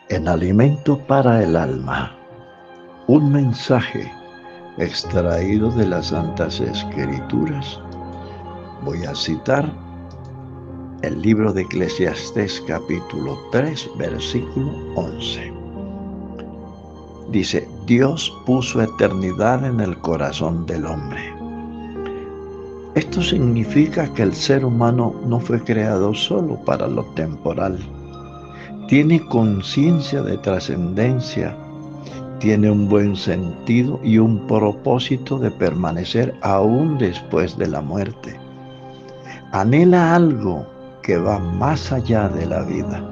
En Alimento para el Alma, un mensaje extraído de las Santas Escrituras. Voy a citar el libro de Eclesiastés capítulo 3, versículo 11. Dice, Dios puso eternidad en el corazón del hombre. Esto significa que el ser humano no fue creado solo para lo temporal. Tiene conciencia de trascendencia, tiene un buen sentido y un propósito de permanecer aún después de la muerte. Anhela algo que va más allá de la vida.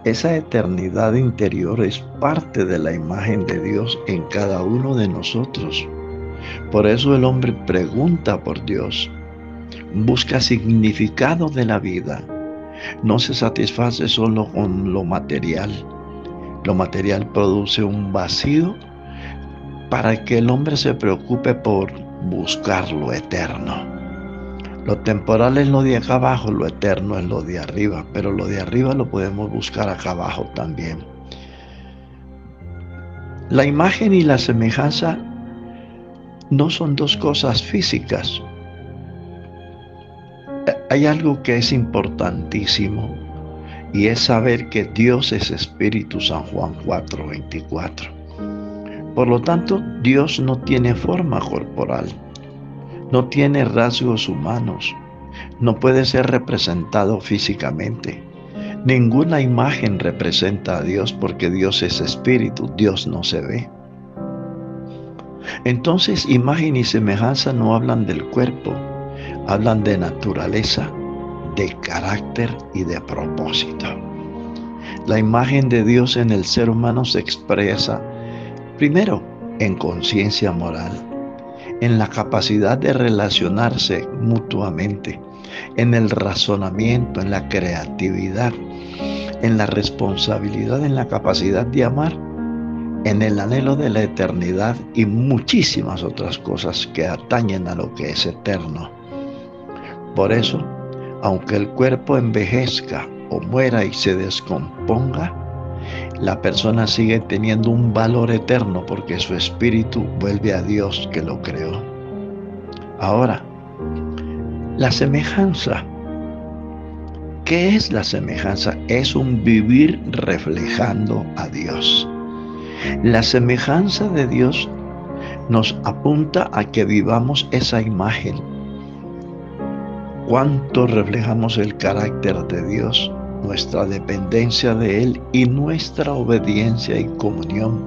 Esa eternidad interior es parte de la imagen de Dios en cada uno de nosotros. Por eso el hombre pregunta por Dios, busca significado de la vida, no se satisface solo con lo material. Lo material produce un vacío para que el hombre se preocupe por buscar lo eterno. Lo temporal es lo de acá abajo, lo eterno es lo de arriba, pero lo de arriba lo podemos buscar acá abajo también. La imagen y la semejanza no son dos cosas físicas. Hay algo que es importantísimo y es saber que Dios es Espíritu, San Juan 4:24. Por lo tanto, Dios no tiene forma corporal, no tiene rasgos humanos, no puede ser representado físicamente. Ninguna imagen representa a Dios porque Dios es espíritu, Dios no se ve. Entonces, imagen y semejanza no hablan del cuerpo, hablan de naturaleza, de carácter y de propósito. La imagen de Dios en el ser humano se expresa, primero, en conciencia moral, en la capacidad de relacionarse mutuamente, en el razonamiento, en la creatividad, en la responsabilidad, en la capacidad de amar, en el anhelo de la eternidad y muchísimas otras cosas que atañen a lo que es eterno. Por eso, aunque el cuerpo envejezca o muera y se descomponga, la persona sigue teniendo un valor eterno porque su espíritu vuelve a Dios que lo creó. Ahora, la semejanza. ¿Qué es la semejanza? Es un vivir reflejando a Dios. La semejanza de Dios nos apunta a que vivamos esa imagen. ¿Cuánto reflejamos el carácter de Dios, nuestra dependencia de Él y nuestra obediencia y comunión?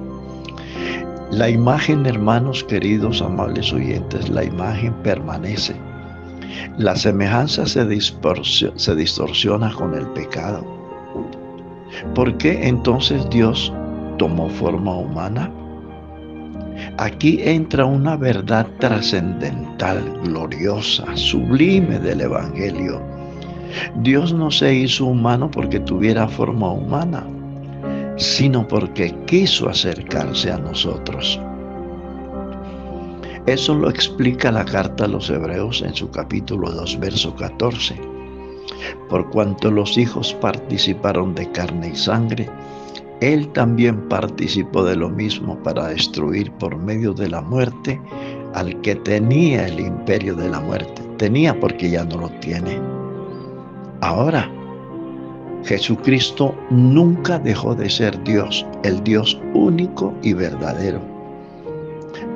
La imagen, hermanos queridos, amables oyentes, la imagen permanece. La semejanza se distorsiona con el pecado. ¿Por qué entonces Dios tomó forma humana? Aquí entra una verdad trascendental, gloriosa, sublime del Evangelio. Dios no se hizo humano porque tuviera forma humana, sino porque quiso acercarse a nosotros. Eso lo explica la carta a los Hebreos en su capítulo 2, verso 14. Por cuanto los hijos participaron de carne y sangre, Él también participó de lo mismo para destruir por medio de la muerte al que tenía el imperio de la muerte. Tenía porque ya no lo tiene. Ahora, Jesucristo nunca dejó de ser Dios, el Dios único y verdadero.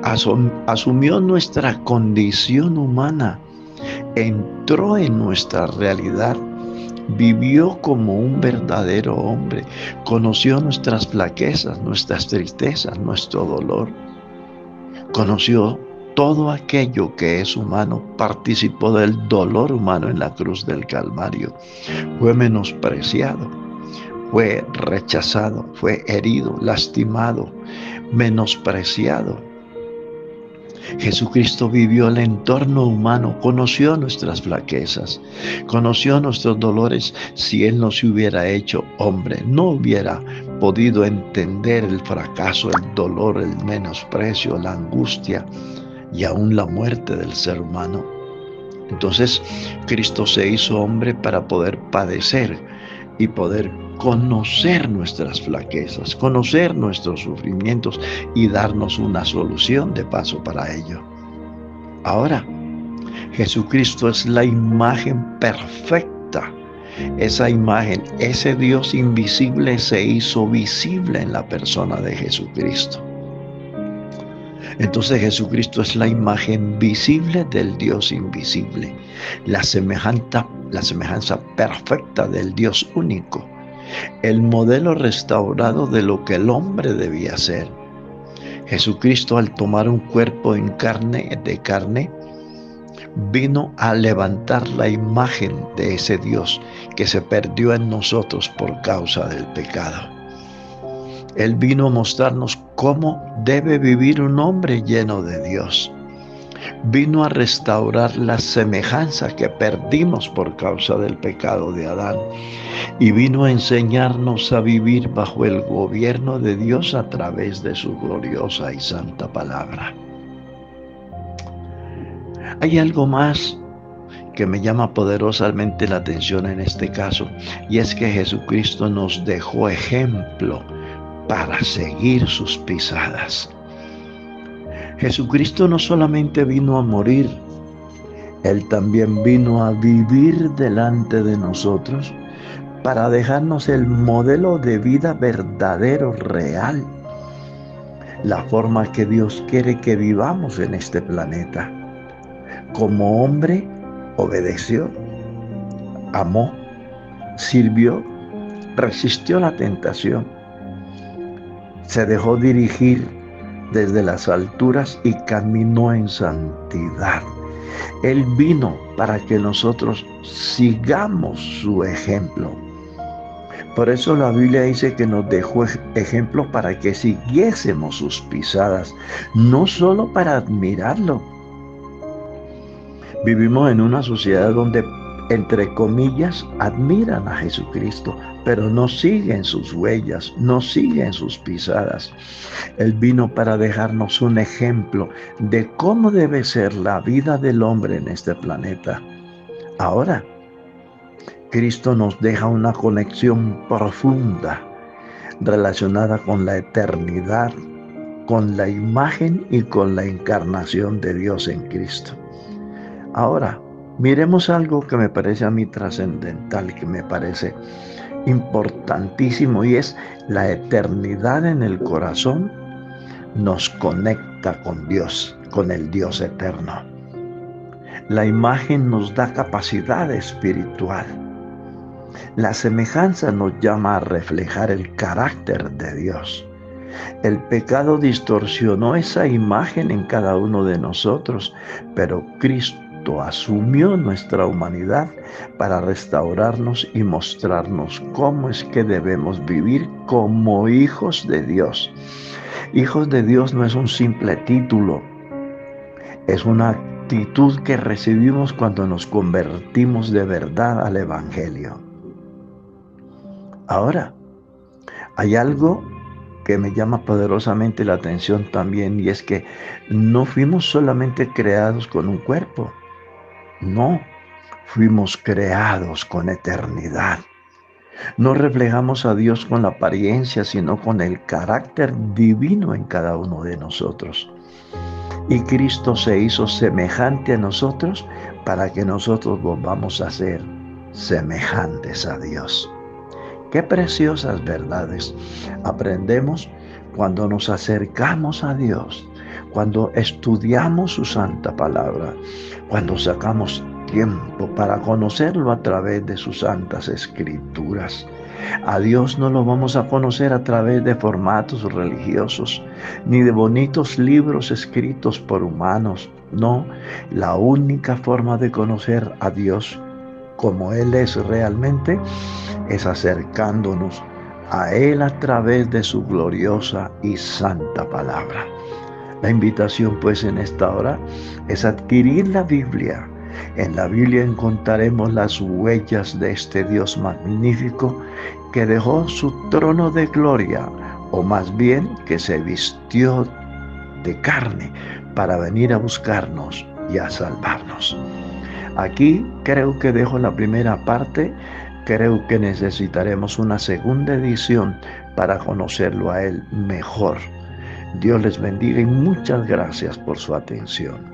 Asumió nuestra condición humana, entró en nuestra realidad, vivió como un verdadero hombre, conoció nuestras flaquezas, nuestras tristezas, nuestro dolor, conoció todo aquello que es humano, participó del dolor humano en la cruz del Calvario, fue menospreciado, fue rechazado, fue herido, lastimado, menospreciado. Jesucristo vivió el entorno humano, conoció nuestras flaquezas, conoció nuestros dolores. Si Él no se hubiera hecho hombre, no hubiera podido entender el fracaso, el dolor, el menosprecio, la angustia y aún la muerte del ser humano. Entonces, Cristo se hizo hombre para poder padecer y poder conocer nuestras flaquezas, conocer nuestros sufrimientos y darnos una solución de paso para ello. Ahora, Jesucristo es la imagen perfecta. Esa imagen, ese Dios invisible se hizo visible en la persona de Jesucristo. Entonces Jesucristo es la imagen visible del Dios invisible, la semejanza perfecta del Dios único, el modelo restaurado de lo que el hombre debía ser. Jesucristo, al tomar un cuerpo de carne, vino a levantar la imagen de ese Dios que se perdió en nosotros por causa del pecado. Él vino a mostrarnos cómo debe vivir un hombre lleno de Dios. Vino a restaurar la semejanza que perdimos por causa del pecado de Adán. Y vino a enseñarnos a vivir bajo el gobierno de Dios a través de su gloriosa y santa palabra. Hay algo más que me llama poderosamente la atención en este caso, y es que Jesucristo nos dejó ejemplo para seguir sus pisadas. Jesucristo no solamente vino a morir, Él también vino a vivir delante de nosotros para dejarnos el modelo de vida verdadero, real, la forma que Dios quiere que vivamos en este planeta. Como hombre, obedeció, amó, sirvió, resistió la tentación, se dejó dirigir desde las alturas y caminó en santidad. Él vino para que nosotros sigamos su ejemplo. Por eso la Biblia dice que nos dejó ejemplo para que siguiésemos sus pisadas, no solo para admirarlo. Vivimos en una sociedad donde, entre comillas, admiran a Jesucristo, pero no siguen sus huellas, no siguen sus pisadas. Él vino para dejarnos un ejemplo de cómo debe ser la vida del hombre en este planeta. Ahora, Cristo nos deja una conexión profunda relacionada con la eternidad, con la imagen y con la encarnación de Dios en Cristo. Ahora, miremos algo que me parece a mí trascendental, que me parece importantísimo, y es la eternidad en el corazón nos conecta con Dios, con el Dios eterno. La imagen nos da capacidad espiritual. La semejanza nos llama a reflejar el carácter de Dios. El pecado distorsionó esa imagen en cada uno de nosotros, pero Cristo asumió nuestra humanidad para restaurarnos y mostrarnos cómo es que debemos vivir como hijos de Dios. Hijos de Dios no es un simple título, es una actitud que recibimos cuando nos convertimos de verdad al Evangelio. Ahora, hay algo que me llama poderosamente la atención también, y es que no fuimos solamente creados con un cuerpo. No, fuimos creados con eternidad. No reflejamos a Dios con la apariencia, sino con el carácter divino en cada uno de nosotros. Y Cristo se hizo semejante a nosotros para que nosotros volvamos a ser semejantes a Dios. Qué preciosas verdades aprendemos cuando nos acercamos a Dios, cuando estudiamos su santa palabra, cuando sacamos tiempo para conocerlo a través de sus santas escrituras. A Dios no lo vamos a conocer a través de formatos religiosos, ni de bonitos libros escritos por humanos. No, la única forma de conocer a Dios como Él es realmente es acercándonos a Él a través de su gloriosa y santa palabra. La invitación pues en esta hora es adquirir la Biblia. En la Biblia encontraremos las huellas de este Dios magnífico que dejó su trono de gloria, o más bien que se vistió de carne para venir a buscarnos y a salvarnos. Aquí creo que dejo la primera parte Creo que necesitaremos una segunda edición para conocerlo a Él mejor. Dios les bendiga y muchas gracias por su atención.